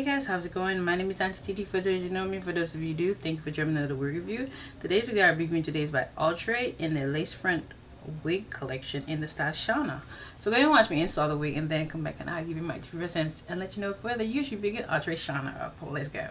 Hey guys, how's it going? My name is Auntie TT. For those you know me, for those of you who do, thank you for joining another wig review. Today's video I'm reviewing today is by Outre in their lace front wig collection in the style Shana. So go ahead and watch me install the wig and then come back and I'll give you my 2% and let you know whether you should pick an Outre Shana up. Let's go.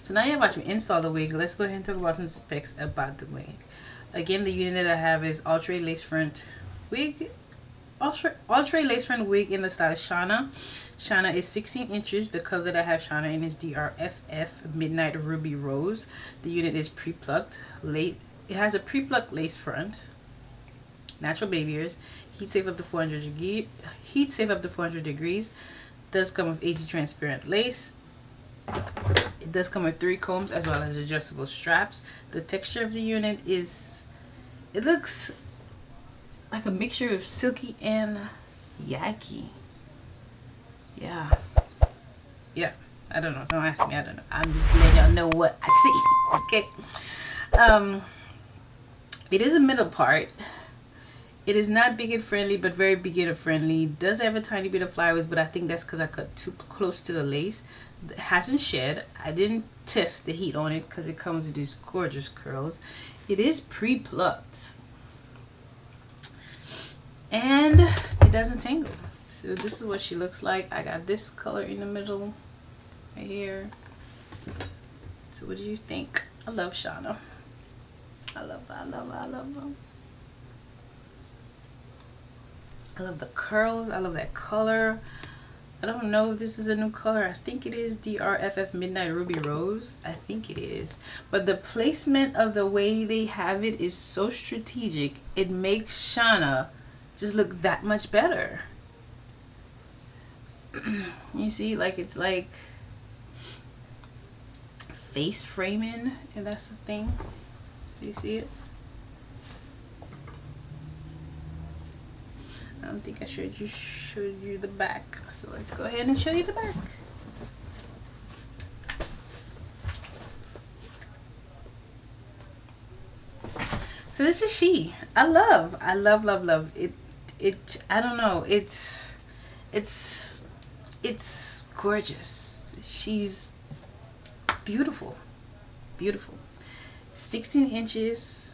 So now you have watched me install the wig. Let's go ahead and talk about some specs about the wig. Again, the unit that I have is Outre lace front wig. Outre lace front wig in the style Shana. Shana is 16 inches. The color that I have Shana in is DRFF Midnight Ruby Rose. The unit is pre-plucked. It has a pre-plucked lace front. Natural baby ears. Heat safe up to 400 degrees. Heat safe up to 400 degrees. Does come with 80 transparent lace. It does come with 3 combs as well as adjustable straps. The texture of the unit is, it looks like a mixture of Silky and Yaki. Yeah, I don't know, don't ask me, I don't know, I'm just letting y'all know what I see. Okay, it is a middle part. It is not beginner friendly, but very beginner friendly. It does have a tiny bit of flyaways, but I think that's because I cut too close to the lace. It hasn't shed. I didn't test the heat on it because it comes with these gorgeous curls. It is pre-plucked. And it doesn't tangle. So this is what she looks like. I got this color in the middle right here. So what do you think? I love Shana. I love them. I love the curls. I love that color. I don't know if this is a new color. I think it is DRFF Midnight Ruby Rose. I think it is. But the placement of the way they have it is so strategic. It makes Shana just look that much better. You see, like it's like face framing, and that's the thing. So you see it? I don't think I showed you the back, so let's go ahead and show you the back. So So this is she. I love it. I don't know. It's gorgeous. She's beautiful, beautiful. 16 inches,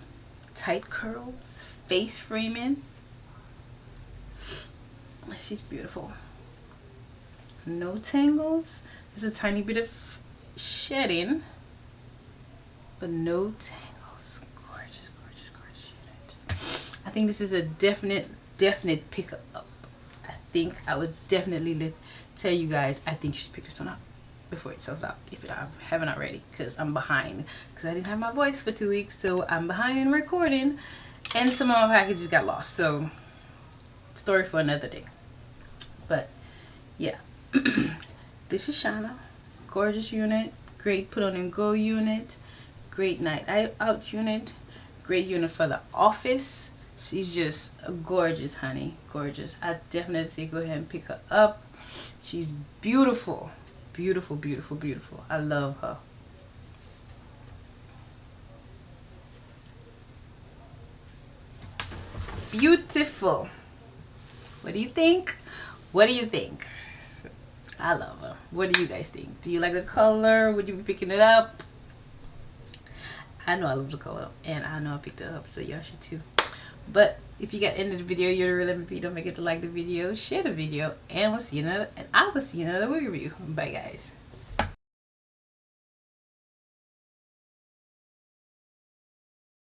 tight curls, face framing. She's beautiful. No tangles. Just a tiny bit of shedding, but no tangles. Gorgeous, gorgeous, gorgeous unit. I think this is a definite pick up. I think I would definitely tell you guys, I think you should pick this one up before it sells out, if I haven't already, because I'm behind, because I didn't have my voice for 2 weeks, so I'm behind in recording, and some of my packages got lost, so story for another day. But yeah, this is Shana. Gorgeous unit, great put on and go unit, great night out unit, great unit for the office. She's just gorgeous, honey, gorgeous. I definitely say go ahead and pick her up. She's beautiful, beautiful, beautiful, beautiful. I love her. Beautiful. What do you think? What do you think? I love her. What do you guys think? Do you like the color? Would you be picking it up? I know I love the color, and I know I picked it up, so y'all should too. But if you got into the video, you're a real MVP. Don't forget to like the video, share the video, and I will see you in another wig review. Bye, guys.